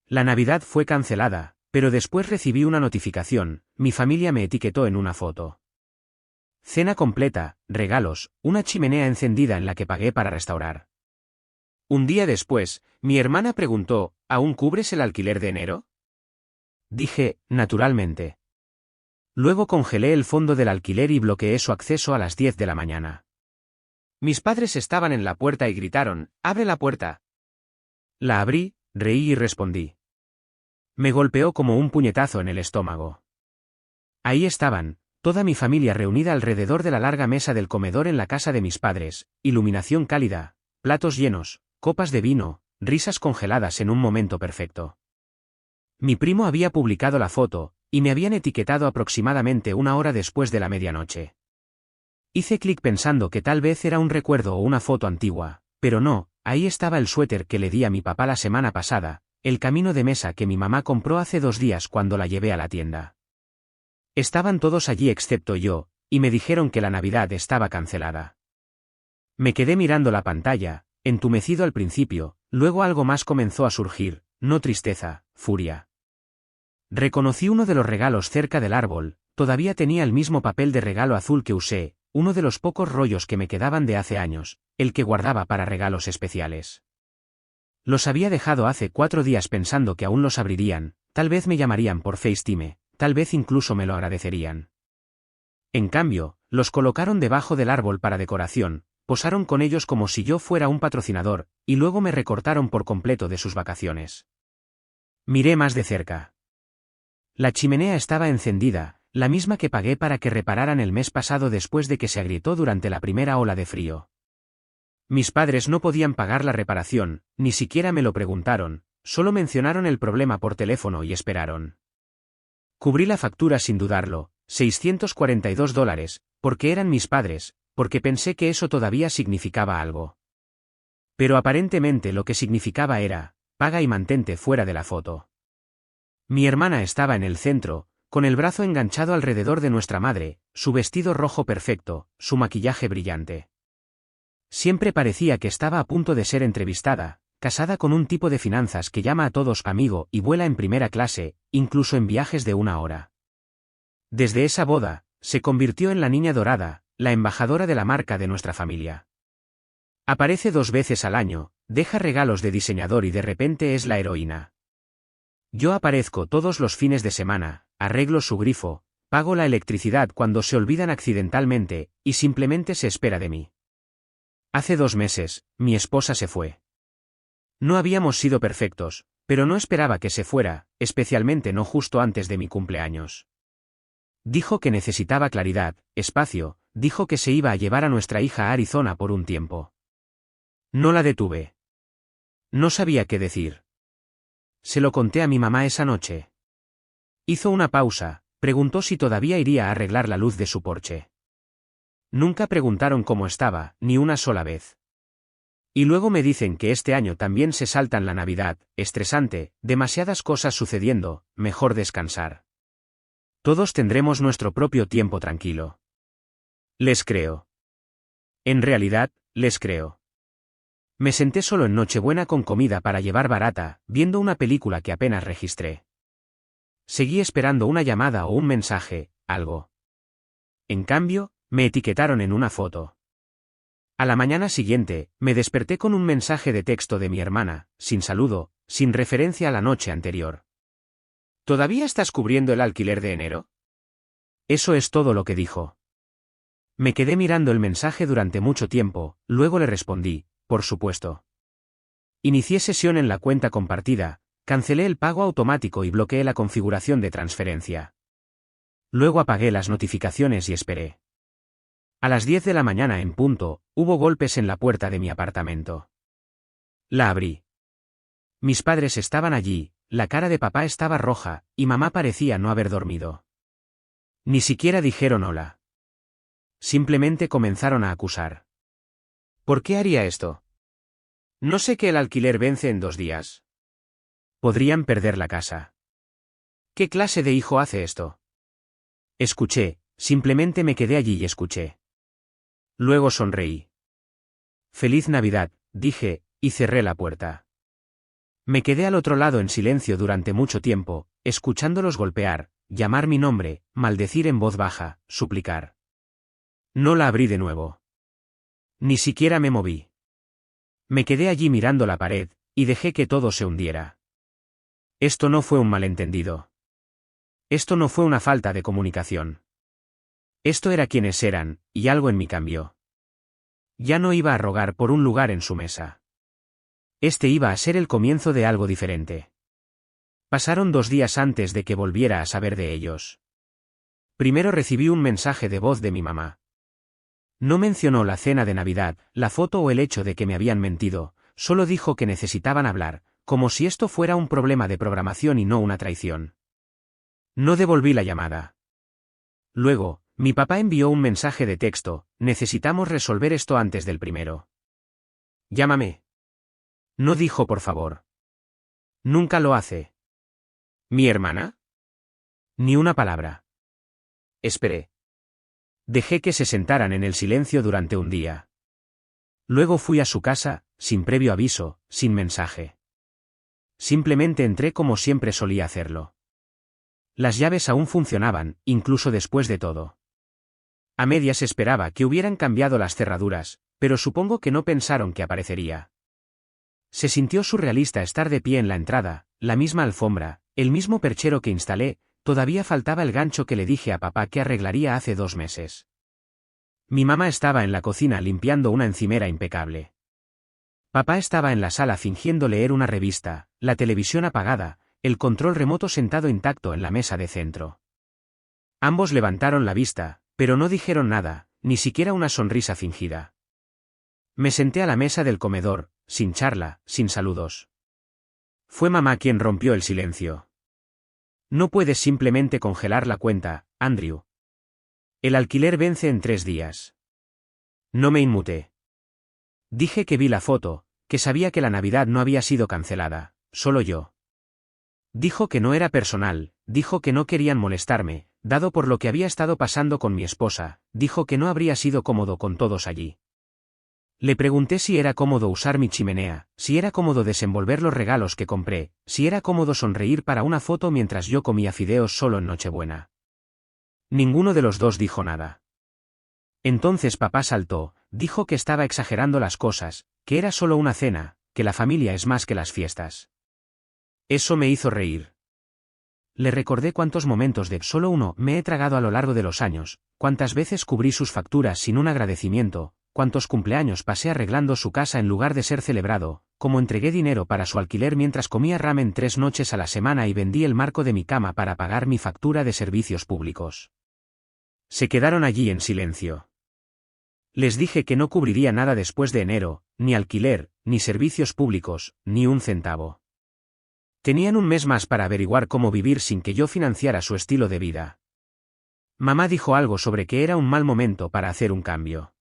La Navidad fue cancelada, pero después recibí una notificación, mi familia me etiquetó en una foto. Cena completa, regalos, una chimenea encendida en la que pagué para restaurar. Un día después, mi hermana preguntó, ¿aún cubres el alquiler de enero? Dije, naturalmente. Luego congelé el fondo del alquiler y bloqueé su acceso a las 10 de la mañana. Mis padres estaban en la puerta y gritaron, «¡Abre la puerta!». La abrí, reí y respondí. Me golpeó como un puñetazo en el estómago. Ahí estaban, toda mi familia reunida alrededor de la larga mesa del comedor en la casa de mis padres, iluminación cálida, platos llenos, copas de vino, risas congeladas en un momento perfecto. Mi primo había publicado la foto, y me habían etiquetado aproximadamente una hora después de la medianoche. Hice clic pensando que tal vez era un recuerdo o una foto antigua, pero no, ahí estaba el suéter que le di a mi papá la semana pasada, el camino de mesa que mi mamá compró hace 2 días cuando la llevé a la tienda. Estaban todos allí excepto yo, y me dijeron que la Navidad estaba cancelada. Me quedé mirando la pantalla, entumecido al principio, luego algo más comenzó a surgir, no tristeza, furia. Reconocí uno de los regalos cerca del árbol, todavía tenía el mismo papel de regalo azul que usé, uno de los pocos rollos que me quedaban de hace años, el que guardaba para regalos especiales. Los había dejado hace 4 días pensando que aún los abrirían, tal vez me llamarían por FaceTime, tal vez incluso me lo agradecerían. En cambio, los colocaron debajo del árbol para decoración, posaron con ellos como si yo fuera un patrocinador, y luego me recortaron por completo de sus vacaciones. Miré más de cerca. La chimenea estaba encendida, la misma que pagué para que repararan el mes pasado después de que se agrietó durante la primera ola de frío. Mis padres no podían pagar la reparación, ni siquiera me lo preguntaron, solo mencionaron el problema por teléfono y esperaron. Cubrí la factura sin dudarlo, $642, porque eran mis padres, porque pensé que eso todavía significaba algo. Pero aparentemente lo que significaba era, paga y mantente fuera de la foto. Mi hermana estaba en el centro, con el brazo enganchado alrededor de nuestra madre, su vestido rojo perfecto, su maquillaje brillante. Siempre parecía que estaba a punto de ser entrevistada, casada con un tipo de finanzas que llama a todos amigo y vuela en primera clase, incluso en viajes de 1 hora. Desde esa boda, se convirtió en la niña dorada, la embajadora de la marca de nuestra familia. Aparece 2 veces al año, deja regalos de diseñador y de repente es la heroína. Yo aparezco todos los fines de semana, arreglo su grifo, pago la electricidad cuando se olvidan accidentalmente, y simplemente se espera de mí. Hace 2 meses, mi esposa se fue. No habíamos sido perfectos, pero no esperaba que se fuera, especialmente no justo antes de mi cumpleaños. Dijo que necesitaba claridad, espacio, dijo que se iba a llevar a nuestra hija a Arizona por un tiempo. No la detuve. No sabía qué decir. Se lo conté a mi mamá esa noche. Hizo una pausa, preguntó si todavía iría a arreglar la luz de su porche. Nunca preguntaron cómo estaba, ni una sola vez. Y luego me dicen que este año también se saltan la Navidad, estresante, demasiadas cosas sucediendo, mejor descansar. Todos tendremos nuestro propio tiempo tranquilo. Les creo. En realidad, les creo. Me senté solo en Nochebuena con comida para llevar barata, viendo una película que apenas registré. Seguí esperando una llamada o un mensaje, algo. En cambio, me etiquetaron en una foto. A la mañana siguiente, me desperté con un mensaje de texto de mi hermana, sin saludo, sin referencia a la noche anterior. ¿Todavía estás cubriendo el alquiler de enero? Eso es todo lo que dijo. Me quedé mirando el mensaje durante mucho tiempo, luego le respondí, por supuesto. Inicié sesión en la cuenta compartida, cancelé el pago automático y bloqueé la configuración de transferencia. Luego apagué las notificaciones y esperé. A las 10 de la mañana en punto, hubo golpes en la puerta de mi apartamento. La abrí. Mis padres estaban allí, la cara de papá estaba roja, y mamá parecía no haber dormido. Ni siquiera dijeron hola. Simplemente comenzaron a acusar. ¿Por qué haría esto? No sé que el alquiler vence en 2 días. Podrían perder la casa. ¿Qué clase de hijo hace esto? Escuché, simplemente me quedé allí y escuché. Luego sonreí. Feliz Navidad, dije, y cerré la puerta. Me quedé al otro lado en silencio durante mucho tiempo, escuchándolos golpear, llamar mi nombre, maldecir en voz baja, suplicar. No la abrí de nuevo. Ni siquiera me moví. Me quedé allí mirando la pared, y dejé que todo se hundiera. Esto no fue un malentendido. Esto no fue una falta de comunicación. Esto era quienes eran, y algo en mí cambió. Ya no iba a rogar por un lugar en su mesa. Este iba a ser el comienzo de algo diferente. Pasaron 2 días antes de que volviera a saber de ellos. Primero recibí un mensaje de voz de mi mamá. No mencionó la cena de Navidad, la foto o el hecho de que me habían mentido, solo dijo que necesitaban hablar, como si esto fuera un problema de programación y no una traición. No devolví la llamada. Luego, mi papá envió un mensaje de texto: necesitamos resolver esto antes del primero. Llámame. No dijo por favor. Nunca lo hace. ¿Mi hermana? Ni una palabra. Esperé. Dejé que se sentaran en el silencio durante un día. Luego fui a su casa, sin previo aviso, sin mensaje. Simplemente entré como siempre solía hacerlo. Las llaves aún funcionaban, incluso después de todo. A medias esperaba que hubieran cambiado las cerraduras, pero supongo que no pensaron que aparecería. Se sintió surrealista estar de pie en la entrada, la misma alfombra, el mismo perchero que instalé, todavía faltaba el gancho que le dije a papá que arreglaría hace 2 meses. Mi mamá estaba en la cocina limpiando una encimera impecable. Papá estaba en la sala fingiendo leer una revista, la televisión apagada, el control remoto sentado intacto en la mesa de centro. Ambos levantaron la vista, pero no dijeron nada, ni siquiera una sonrisa fingida. Me senté a la mesa del comedor, sin charla, sin saludos. Fue mamá quien rompió el silencio. No puedes simplemente congelar la cuenta, Andrew. El alquiler vence en 3 días. No me inmuté. Dije que vi la foto, que sabía que la Navidad no había sido cancelada, solo yo. Dijo que no era personal, dijo que no querían molestarme, dado por lo que había estado pasando con mi esposa, dijo que no habría sido cómodo con todos allí. Le pregunté si era cómodo usar mi chimenea, si era cómodo desenvolver los regalos que compré, si era cómodo sonreír para una foto mientras yo comía fideos solo en Nochebuena. Ninguno de los dos dijo nada. Entonces papá saltó, dijo que estaba exagerando las cosas, que era solo una cena, que la familia es más que las fiestas. Eso me hizo reír. Le recordé cuántos momentos de solo uno me he tragado a lo largo de los años, cuántas veces cubrí sus facturas sin un agradecimiento, cuántos cumpleaños pasé arreglando su casa en lugar de ser celebrado, cómo entregué dinero para su alquiler mientras comía ramen 3 noches a la semana y vendí el marco de mi cama para pagar mi factura de servicios públicos. Se quedaron allí en silencio. Les dije que no cubriría nada después de enero, ni alquiler, ni servicios públicos, ni un centavo. Tenían un mes más para averiguar cómo vivir sin que yo financiara su estilo de vida. Mamá dijo algo sobre que era un mal momento para hacer un cambio.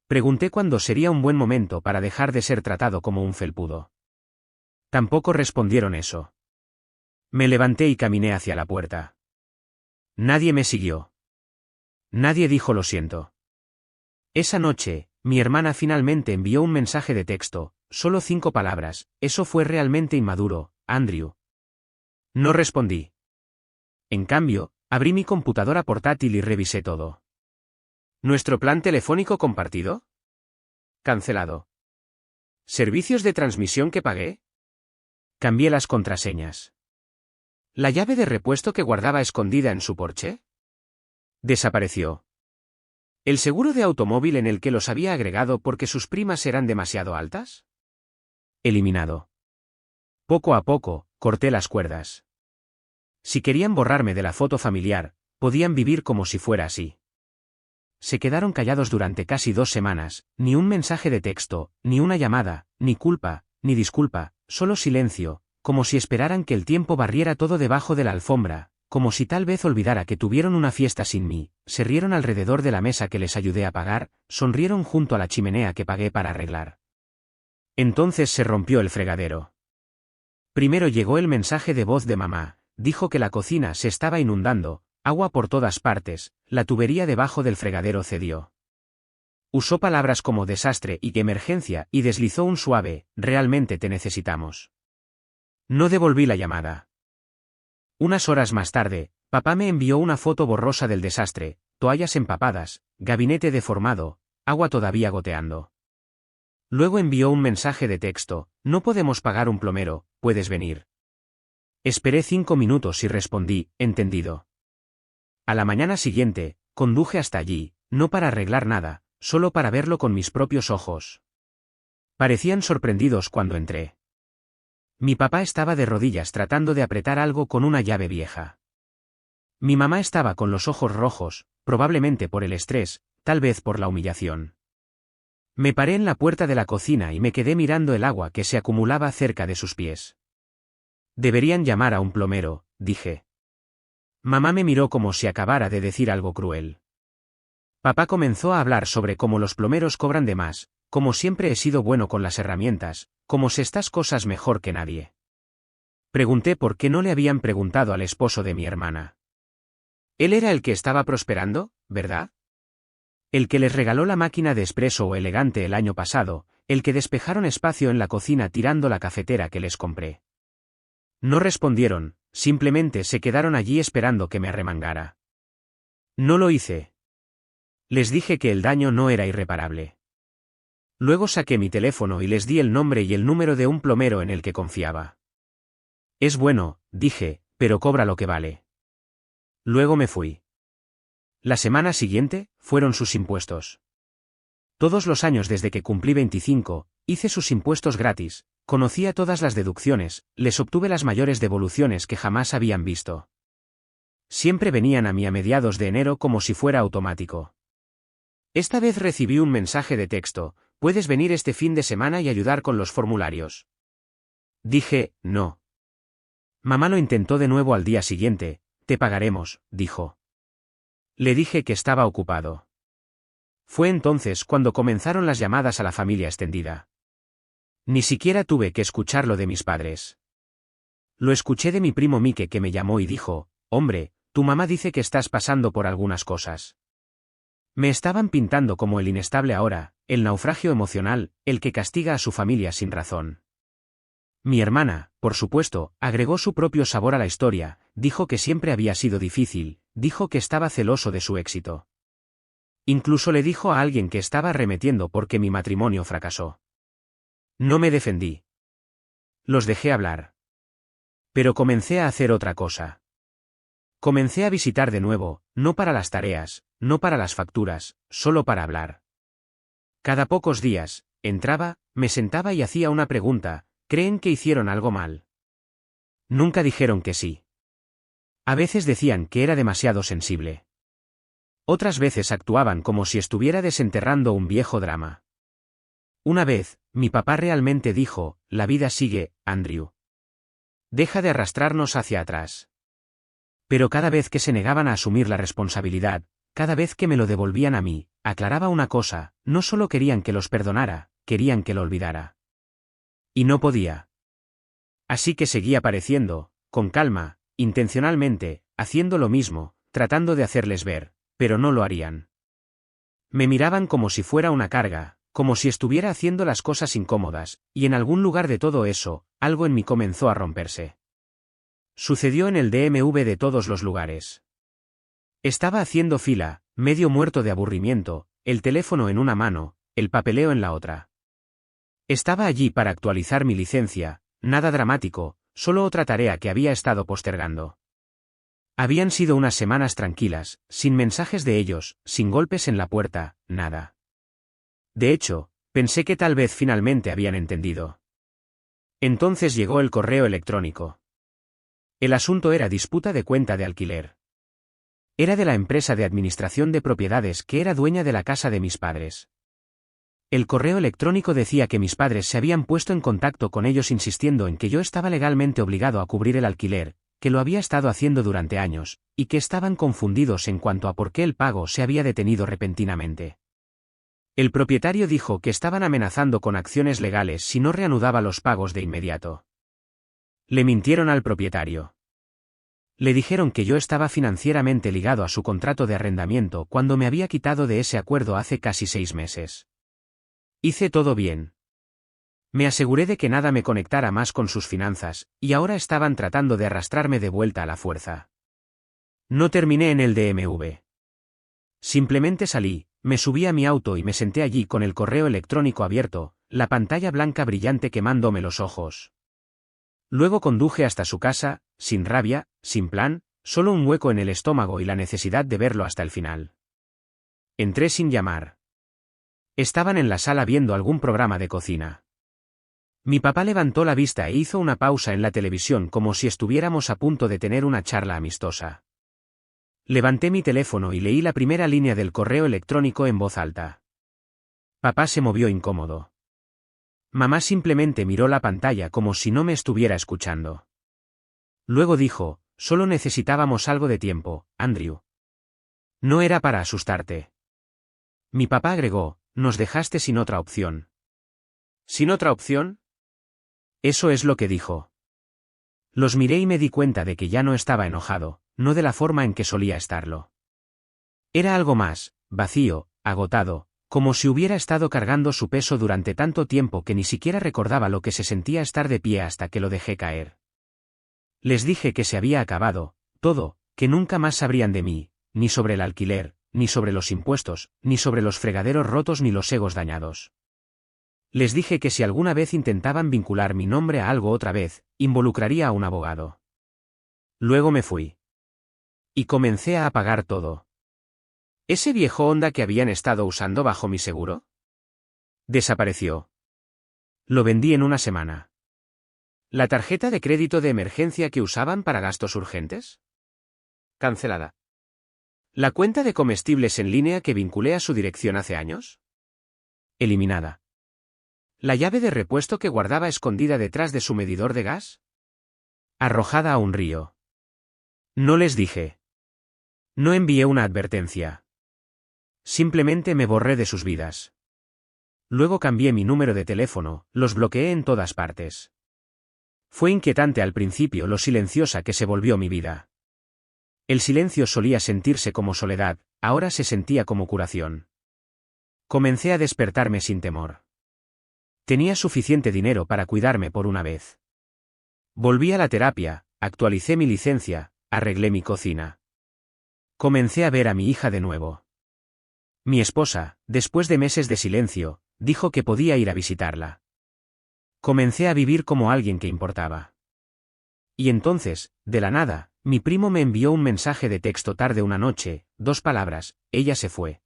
Pregunté cuándo sería un buen momento para dejar de ser tratado como un felpudo. Tampoco respondieron eso. Me levanté y caminé hacia la puerta. Nadie me siguió. Nadie dijo lo siento. Esa noche, mi hermana finalmente envió un mensaje de texto, solo 5 palabras: eso fue realmente inmaduro, Andrew. No respondí. En cambio, abrí mi computadora portátil y revisé todo. ¿Nuestro plan telefónico compartido? Cancelado. ¿Servicios de transmisión que pagué? Cambié las contraseñas. ¿La llave de repuesto que guardaba escondida en su porche? Desapareció. ¿El seguro de automóvil en el que los había agregado porque sus primas eran demasiado altas? Eliminado. Poco a poco, corté las cuerdas. Si querían borrarme de la foto familiar, podían vivir como si fuera así. Se quedaron callados durante casi 2 semanas, ni un mensaje de texto, ni una llamada, ni culpa, ni disculpa, solo silencio, como si esperaran que el tiempo barriera todo debajo de la alfombra, como si tal vez olvidara que tuvieron una fiesta sin mí. Se rieron alrededor de la mesa que les ayudé a pagar, sonrieron junto a la chimenea que pagué para arreglar. Entonces se rompió el fregadero. Primero llegó el mensaje de voz de mamá, dijo que la cocina se estaba inundando, agua por todas partes, la tubería debajo del fregadero cedió. Usó palabras como desastre y emergencia y deslizó un suave: realmente te necesitamos. No devolví la llamada. Unas horas más tarde, papá me envió una foto borrosa del desastre, toallas empapadas, gabinete deformado, agua todavía goteando. Luego envió un mensaje de texto: no podemos pagar un plomero, ¿puedes venir? Esperé 5 minutos y respondí: entendido. A la mañana siguiente, conduje hasta allí, no para arreglar nada, solo para verlo con mis propios ojos. Parecían sorprendidos cuando entré. Mi papá estaba de rodillas tratando de apretar algo con una llave vieja. Mi mamá estaba con los ojos rojos, probablemente por el estrés, tal vez por la humillación. Me paré en la puerta de la cocina y me quedé mirando el agua que se acumulaba cerca de sus pies. Deberían llamar a un plomero, dije. Mamá me miró como si acabara de decir algo cruel. Papá comenzó a hablar sobre cómo los plomeros cobran de más, como siempre he sido bueno con las herramientas, como sé estas cosas mejor que nadie. Pregunté por qué no le habían preguntado al esposo de mi hermana. Él era el que estaba prosperando, ¿verdad? El que les regaló la máquina de espresso o elegante el año pasado, el que despejaron espacio en la cocina tirando la cafetera que les compré. No respondieron, simplemente se quedaron allí esperando que me arremangara. No lo hice. Les dije que el daño no era irreparable. Luego saqué mi teléfono y les di el nombre y el número de un plomero en el que confiaba. Es bueno, dije, pero cobra lo que vale. Luego me fui. La semana siguiente, fueron sus impuestos. Todos los años desde que cumplí 25, hice sus impuestos gratis, conocía todas las deducciones, les obtuve las mayores devoluciones que jamás habían visto. Siempre venían a mí a mediados de enero como si fuera automático. Esta vez recibí un mensaje de texto: ¿puedes venir este fin de semana y ayudar con los formularios? Dije: no. Mamá lo intentó de nuevo al día siguiente: te pagaremos, dijo. Le dije que estaba ocupado. Fue entonces cuando comenzaron las llamadas a la familia extendida. Ni siquiera tuve que escucharlo de mis padres. Lo escuché de mi primo Mike, que me llamó y dijo: hombre, tu mamá dice que estás pasando por algunas cosas. Me estaban pintando como el inestable ahora, el naufragio emocional, el que castiga a su familia sin razón. Mi hermana, por supuesto, agregó su propio sabor a la historia, dijo que siempre había sido difícil, dijo que estaba celoso de su éxito. Incluso le dijo a alguien que estaba arremetiendo porque mi matrimonio fracasó. No me defendí. Los dejé hablar. Pero comencé a hacer otra cosa. Comencé a visitar de nuevo, no para las tareas, no para las facturas, solo para hablar. Cada pocos días, entraba, me sentaba y hacía una pregunta: ¿creen que hicieron algo mal? Nunca dijeron que sí. A veces decían que era demasiado sensible. Otras veces actuaban como si estuviera desenterrando un viejo drama. Una vez, mi papá realmente dijo: la vida sigue, Andrew. Deja de arrastrarnos hacia atrás. Pero cada vez que se negaban a asumir la responsabilidad, cada vez que me lo devolvían a mí, aclaraba una cosa: no solo querían que los perdonara, querían que lo olvidara. Y no podía. Así que seguía pareciendo, con calma, intencionalmente, haciendo lo mismo, tratando de hacerles ver, pero no lo harían. Me miraban como si fuera una carga, como si estuviera haciendo las cosas incómodas, y en algún lugar de todo eso, algo en mí comenzó a romperse. Sucedió en el DMV de todos los lugares. Estaba haciendo fila, medio muerto de aburrimiento, el teléfono en una mano, el papeleo en la otra. Estaba allí para actualizar mi licencia, nada dramático, solo otra tarea que había estado postergando. Habían sido unas semanas tranquilas, sin mensajes de ellos, sin golpes en la puerta, nada. De hecho, pensé que tal vez finalmente habían entendido. Entonces llegó el correo electrónico. El asunto era disputa de cuenta de alquiler. Era de la empresa de administración de propiedades que era dueña de la casa de mis padres. El correo electrónico decía que mis padres se habían puesto en contacto con ellos insistiendo en que yo estaba legalmente obligado a cubrir el alquiler, que lo había estado haciendo durante años, y que estaban confundidos en cuanto a por qué el pago se había detenido repentinamente. El propietario dijo que estaban amenazando con acciones legales si no reanudaba los pagos de inmediato. Le mintieron al propietario. Le dijeron que yo estaba financieramente ligado a su contrato de arrendamiento cuando me había quitado de ese acuerdo hace casi 6 meses. Hice todo bien. Me aseguré de que nada me conectara más con sus finanzas, y ahora estaban tratando de arrastrarme de vuelta a la fuerza. No terminé en el DMV. Simplemente salí, me subí a mi auto y me senté allí con el correo electrónico abierto, la pantalla blanca brillante quemándome los ojos. Luego conduje hasta su casa, sin rabia, sin plan, solo un hueco en el estómago y la necesidad de verlo hasta el final. Entré sin llamar. Estaban en la sala viendo algún programa de cocina. Mi papá levantó la vista e hizo una pausa en la televisión como si estuviéramos a punto de tener una charla amistosa. Levanté mi teléfono y leí la primera línea del correo electrónico en voz alta. Papá se movió incómodo. Mamá simplemente miró la pantalla como si no me estuviera escuchando. Luego dijo, solo necesitábamos algo de tiempo, Andrew. No era para asustarte. Mi papá agregó, nos dejaste sin otra opción. ¿Sin otra opción? Eso es lo que dijo. Los miré y me di cuenta de que ya no estaba enojado, no de la forma en que solía estarlo. Era algo más, vacío, agotado, como si hubiera estado cargando su peso durante tanto tiempo que ni siquiera recordaba lo que se sentía estar de pie hasta que lo dejé caer. Les dije que se había acabado, todo, que nunca más sabrían de mí, ni sobre el alquiler, ni sobre los impuestos, ni sobre los fregaderos rotos ni los egos dañados. Les dije que si alguna vez intentaban vincular mi nombre a algo otra vez, involucraría a un abogado. Luego me fui. Y comencé a apagar todo. ¿Ese viejo Honda que habían estado usando bajo mi seguro? Desapareció. Lo vendí en una semana. ¿La tarjeta de crédito de emergencia que usaban para gastos urgentes? Cancelada. ¿La cuenta de comestibles en línea que vinculé a su dirección hace años? Eliminada. ¿La llave de repuesto que guardaba escondida detrás de su medidor de gas? Arrojada a un río. No les dije. No envié una advertencia. Simplemente me borré de sus vidas. Luego cambié mi número de teléfono, los bloqueé en todas partes. Fue inquietante al principio lo silenciosa que se volvió mi vida. El silencio solía sentirse como soledad, ahora se sentía como curación. Comencé a despertarme sin temor. Tenía suficiente dinero para cuidarme por una vez. Volví a la terapia, actualicé mi licencia, arreglé mi cocina. Comencé a ver a mi hija de nuevo. Mi esposa, después de meses de silencio, dijo que podía ir a visitarla. Comencé a vivir como alguien que importaba. Y entonces, de la nada, mi primo me envió un mensaje de texto tarde una noche, 2 palabras, ella se fue.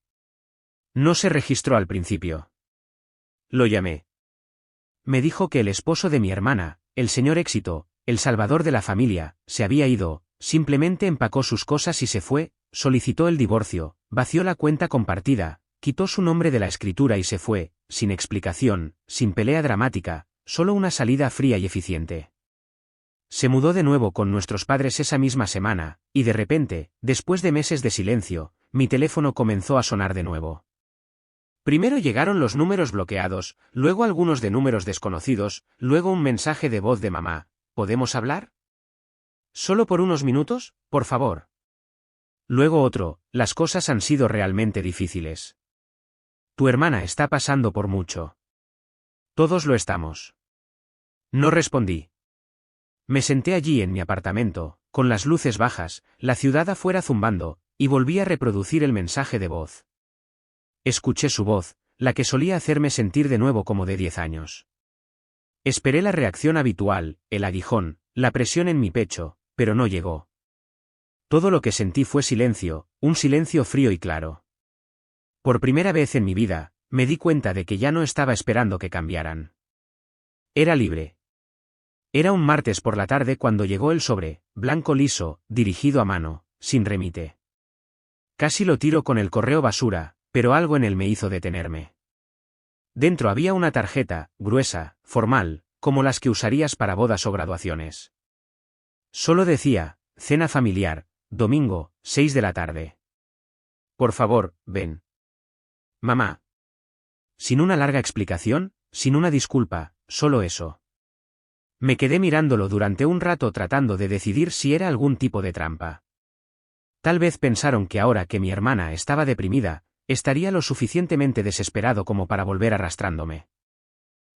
No se registró al principio. Lo llamé. Me dijo que el esposo de mi hermana, el señor Éxito, el salvador de la familia, se había ido, simplemente empacó sus cosas y se fue, solicitó el divorcio, vació la cuenta compartida, quitó su nombre de la escritura y se fue, sin explicación, sin pelea dramática, solo una salida fría y eficiente. Se mudó de nuevo con nuestros padres esa misma semana, y de repente, después de meses de silencio, mi teléfono comenzó a sonar de nuevo. Primero llegaron los números bloqueados, luego algunos de números desconocidos, luego un mensaje de voz de mamá. ¿Podemos hablar? ¿Solo por unos minutos, por favor? Luego otro, las cosas han sido realmente difíciles. Tu hermana está pasando por mucho. Todos lo estamos. No respondí. Me senté allí en mi apartamento, con las luces bajas, la ciudad afuera zumbando, y volví a reproducir el mensaje de voz. Escuché su voz, la que solía hacerme sentir de nuevo como de 10 años. Esperé la reacción habitual, el aguijón, la presión en mi pecho, pero no llegó. Todo lo que sentí fue silencio, un silencio frío y claro. Por primera vez en mi vida, me di cuenta de que ya no estaba esperando que cambiaran. Era libre. Era un martes por la tarde cuando llegó el sobre, blanco liso, dirigido a mano, sin remite. Casi lo tiro con el correo basura, pero algo en él me hizo detenerme. Dentro había una tarjeta, gruesa, formal, como las que usarías para bodas o graduaciones. Solo decía, cena familiar, domingo, 6 de la tarde. Por favor, ven. Mamá. Sin una larga explicación, sin una disculpa, solo eso. Me quedé mirándolo durante un rato tratando de decidir si era algún tipo de trampa. Tal vez pensaron que ahora que mi hermana estaba deprimida, estaría lo suficientemente desesperado como para volver arrastrándome.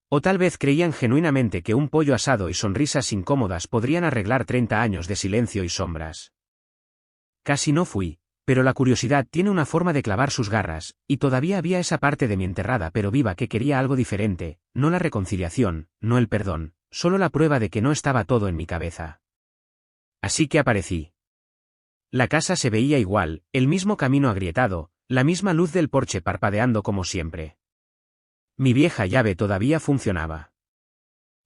O tal vez creían genuinamente que un pollo asado y sonrisas incómodas podrían arreglar 30 años de silencio y sombras. Casi no fui, pero la curiosidad tiene una forma de clavar sus garras, y todavía había esa parte de mi enterrada pero viva que quería algo diferente, no la reconciliación, no el perdón, solo la prueba de que no estaba todo en mi cabeza. Así que aparecí. La casa se veía igual, el mismo camino agrietado, la misma luz del porche parpadeando como siempre. Mi vieja llave todavía funcionaba.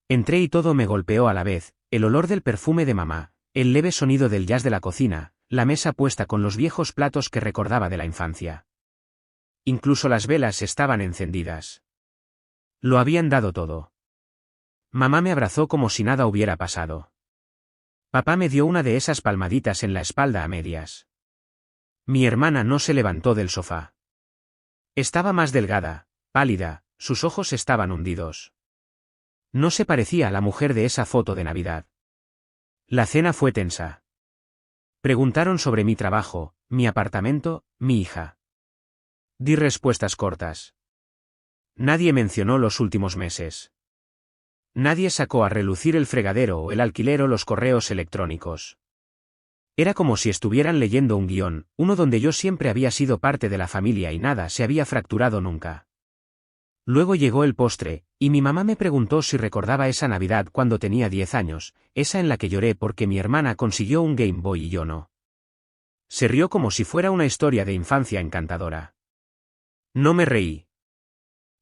Entré y todo me golpeó a la vez, el olor del perfume de mamá, el leve sonido del jazz de la cocina, la mesa puesta con los viejos platos que recordaba de la infancia. Incluso las velas estaban encendidas. Lo habían dado todo. Mamá me abrazó como si nada hubiera pasado. Papá me dio una de esas palmaditas en la espalda a medias. Mi hermana no se levantó del sofá. Estaba más delgada, pálida, sus ojos estaban hundidos. No se parecía a la mujer de esa foto de Navidad. La cena fue tensa. Preguntaron sobre mi trabajo, mi apartamento, mi hija. Di respuestas cortas. Nadie mencionó los últimos meses. Nadie sacó a relucir el fregadero o el alquiler o los correos electrónicos. Era como si estuvieran leyendo un guión, uno donde yo siempre había sido parte de la familia y nada se había fracturado nunca. Luego llegó el postre, y mi mamá me preguntó si recordaba esa Navidad cuando tenía 10 años, esa en la que lloré porque mi hermana consiguió un Game Boy y yo no. Se rió como si fuera una historia de infancia encantadora. No me reí.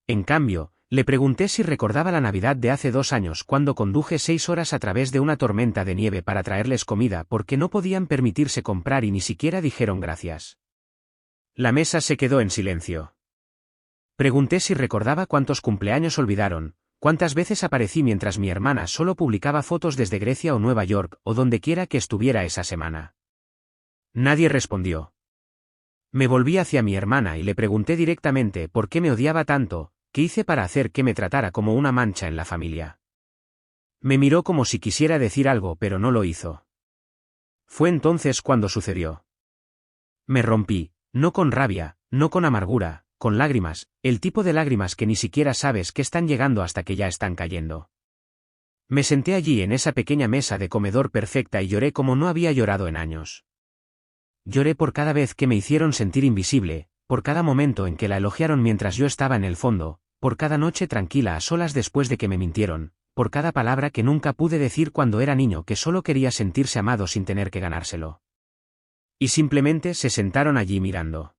En cambio, le pregunté si recordaba la Navidad de hace 2 años cuando conduje 6 horas a través de una tormenta de nieve para traerles comida porque no podían permitirse comprar y ni siquiera dijeron gracias. La mesa se quedó en silencio. Pregunté si recordaba cuántos cumpleaños olvidaron, cuántas veces aparecí mientras mi hermana solo publicaba fotos desde Grecia o Nueva York o donde quiera que estuviera esa semana. Nadie respondió. Me volví hacia mi hermana y le pregunté directamente por qué me odiaba tanto, qué hice para hacer que me tratara como una mancha en la familia. Me miró como si quisiera decir algo pero no lo hizo. Fue entonces cuando sucedió. Me rompí, no con rabia, no con amargura, con lágrimas, el tipo de lágrimas que ni siquiera sabes que están llegando hasta que ya están cayendo. Me senté allí en esa pequeña mesa de comedor perfecta y lloré como no había llorado en años. Lloré por cada vez que me hicieron sentir invisible, por cada momento en que la elogiaron mientras yo estaba en el fondo, por cada noche tranquila a solas después de que me mintieron, por cada palabra que nunca pude decir cuando era niño que solo quería sentirse amado sin tener que ganárselo. Y simplemente se sentaron allí mirando.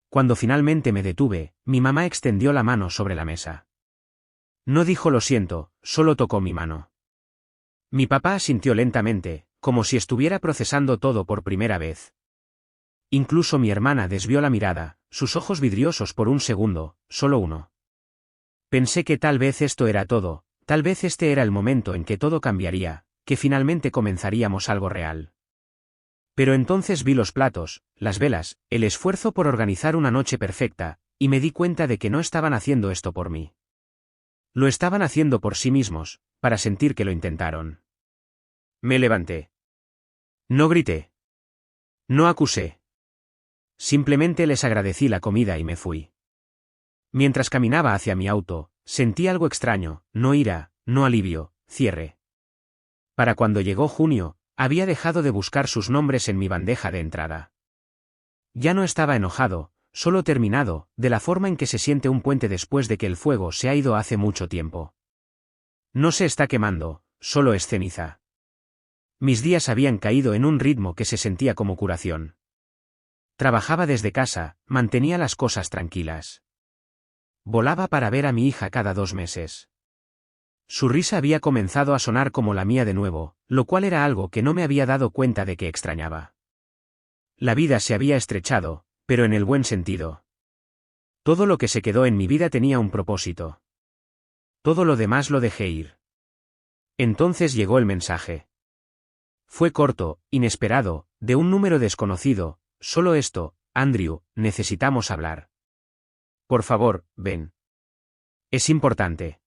Cuando finalmente me detuve, mi mamá extendió la mano sobre la mesa. No dijo lo siento, solo tocó mi mano. Mi papá asintió lentamente, como si estuviera procesando todo por primera vez. Incluso mi hermana desvió la mirada, sus ojos vidriosos por un segundo, solo uno. Pensé que tal vez esto era todo, tal vez este era el momento en que todo cambiaría, que finalmente comenzaríamos algo real. Pero entonces vi los platos, las velas, el esfuerzo por organizar una noche perfecta, y me di cuenta de que no estaban haciendo esto por mí. Lo estaban haciendo por sí mismos, para sentir que lo intentaron. Me levanté. No grité. No acusé. Simplemente les agradecí la comida y me fui. Mientras caminaba hacia mi auto, sentí algo extraño, no ira, no alivio, cierre. Para cuando llegó junio, había dejado de buscar sus nombres en mi bandeja de entrada. Ya no estaba enojado, solo terminado, de la forma en que se siente un puente después de que el fuego se ha ido hace mucho tiempo. No se está quemando, solo es ceniza. Mis días habían caído en un ritmo que se sentía como curación. Trabajaba desde casa, mantenía las cosas tranquilas. Volaba para ver a mi hija cada 2 meses. Su risa había comenzado a sonar como la mía de nuevo, lo cual era algo que no me había dado cuenta de que extrañaba. La vida se había estrechado, pero en el buen sentido. Todo lo que se quedó en mi vida tenía un propósito. Todo lo demás lo dejé ir. Entonces llegó el mensaje. Fue corto, inesperado, de un número desconocido, solo esto: Andrew, necesitamos hablar. Por favor, ven. Es importante.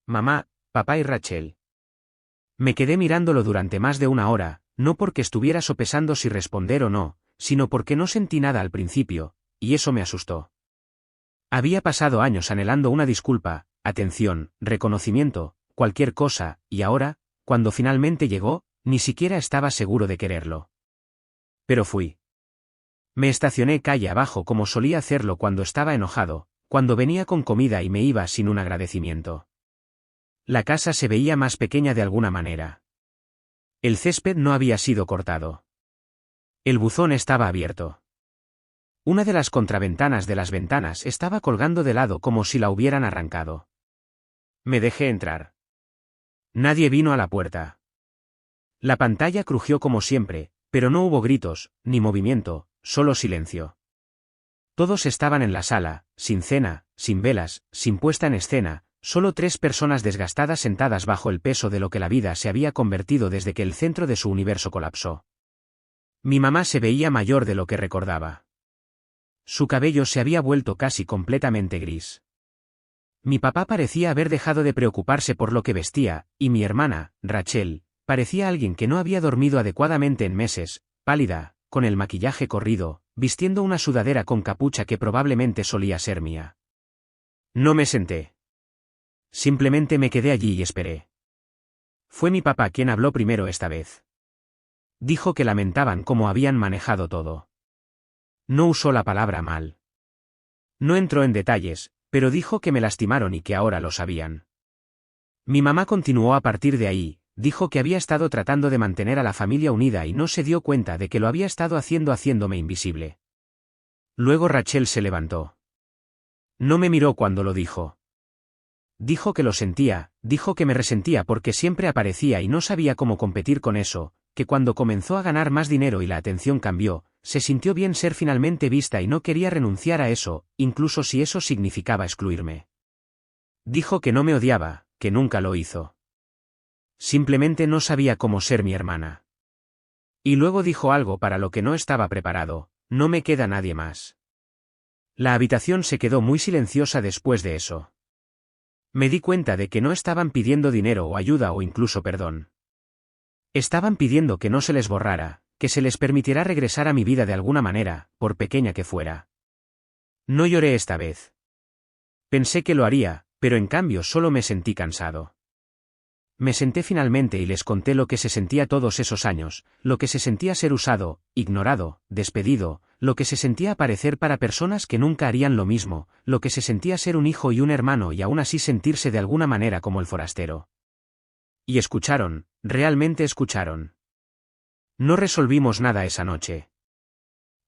Mamá, papá y Rachel. Me quedé mirándolo durante más de 1 hora, no porque estuviera sopesando si responder o no, sino porque no sentí nada al principio, y eso me asustó. Había pasado años anhelando una disculpa, atención, reconocimiento, cualquier cosa, y ahora, cuando finalmente llegó, ni siquiera estaba seguro de quererlo. Pero fui. Me estacioné calle abajo como solía hacerlo cuando estaba enojado, cuando venía con comida y me iba sin un agradecimiento. La casa se veía más pequeña de alguna manera. El césped no había sido cortado. El buzón estaba abierto. Una de las contraventanas de las ventanas estaba colgando de lado como si la hubieran arrancado. Me dejé entrar. Nadie vino a la puerta. La pantalla crujió como siempre, pero no hubo gritos, ni movimiento, solo silencio. Todos estaban en la sala, sin cena, sin velas, sin puesta en escena, solo 3 personas desgastadas sentadas bajo el peso de lo que la vida se había convertido desde que el centro de su universo colapsó. Mi mamá se veía mayor de lo que recordaba. Su cabello se había vuelto casi completamente gris. Mi papá parecía haber dejado de preocuparse por lo que vestía, y mi hermana, Rachel, parecía alguien que no había dormido adecuadamente en meses, pálida, con el maquillaje corrido, vistiendo una sudadera con capucha que probablemente solía ser mía. No me senté. Simplemente me quedé allí y esperé. Fue mi papá quien habló primero esta vez. Dijo que lamentaban cómo habían manejado todo. No usó la palabra mal. No entró en detalles, pero dijo que me lastimaron y que ahora lo sabían. Mi mamá continuó a partir de ahí, dijo que había estado tratando de mantener a la familia unida y no se dio cuenta de que lo había estado haciéndome invisible. Luego Rachel se levantó. No me miró cuando lo dijo. Dijo que lo sentía, dijo que me resentía porque siempre aparecía y no sabía cómo competir con eso, que cuando comenzó a ganar más dinero y la atención cambió, se sintió bien ser finalmente vista y no quería renunciar a eso, incluso si eso significaba excluirme. Dijo que no me odiaba, que nunca lo hizo. Simplemente no sabía cómo ser mi hermana. Y luego dijo algo para lo que no estaba preparado: no me queda nadie más. La habitación se quedó muy silenciosa después de eso. Me di cuenta de que no estaban pidiendo dinero o ayuda o incluso perdón. Estaban pidiendo que no se les borrara, que se les permitiera regresar a mi vida de alguna manera, por pequeña que fuera. No lloré esta vez. Pensé que lo haría, pero en cambio solo me sentí cansado. Me senté finalmente y les conté lo que se sentía todos esos años, lo que se sentía ser usado, ignorado, despedido, lo que se sentía aparecer para personas que nunca harían lo mismo, lo que se sentía ser un hijo y un hermano y aún así sentirse de alguna manera como el forastero. Y escucharon, realmente escucharon. No resolvimos nada esa noche.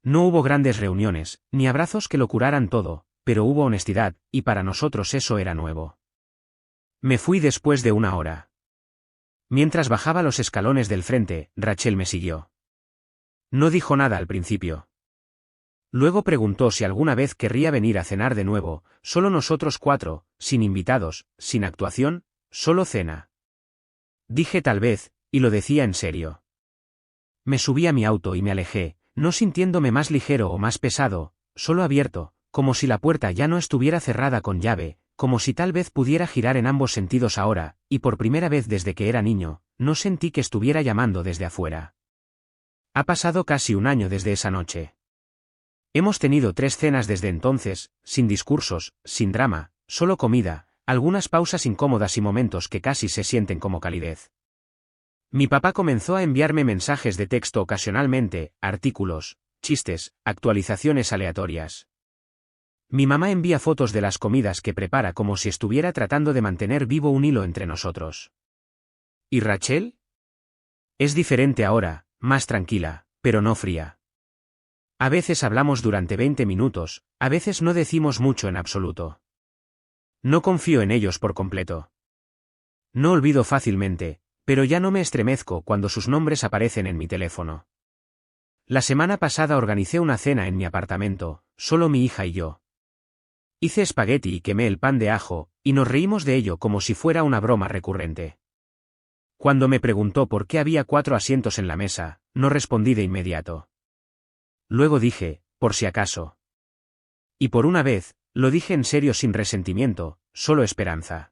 No hubo grandes reuniones, ni abrazos que lo curaran todo, pero hubo honestidad, y para nosotros eso era nuevo. Me fui después de 1 hora. Mientras bajaba los escalones del frente, Rachel me siguió. No dijo nada al principio. Luego preguntó si alguna vez querría venir a cenar de nuevo, solo nosotros 4, sin invitados, sin actuación, solo cena. Dije tal vez, y lo decía en serio. Me subí a mi auto y me alejé, no sintiéndome más ligero o más pesado, solo abierto, como si la puerta ya no estuviera cerrada con llave, como si tal vez pudiera girar en ambos sentidos ahora, y por primera vez desde que era niño, no sentí que estuviera llamando desde afuera. Ha pasado casi 1 año desde esa noche. Hemos tenido 3 cenas desde entonces, sin discursos, sin drama, solo comida, algunas pausas incómodas y momentos que casi se sienten como calidez. Mi papá comenzó a enviarme mensajes de texto ocasionalmente, artículos, chistes, actualizaciones aleatorias. Mi mamá envía fotos de las comidas que prepara como si estuviera tratando de mantener vivo un hilo entre nosotros. ¿Y Rachel? Es diferente ahora, más tranquila, pero no fría. A veces hablamos durante 20 minutos, a veces no decimos mucho en absoluto. No confío en ellos por completo. No olvido fácilmente, pero ya no me estremezco cuando sus nombres aparecen en mi teléfono. La semana pasada organicé una cena en mi apartamento, solo mi hija y yo. Hice espagueti y quemé el pan de ajo, y nos reímos de ello como si fuera una broma recurrente. Cuando me preguntó por qué había 4 asientos en la mesa, no respondí de inmediato. Luego dije, por si acaso. Y por una vez, lo dije en serio sin resentimiento, solo esperanza.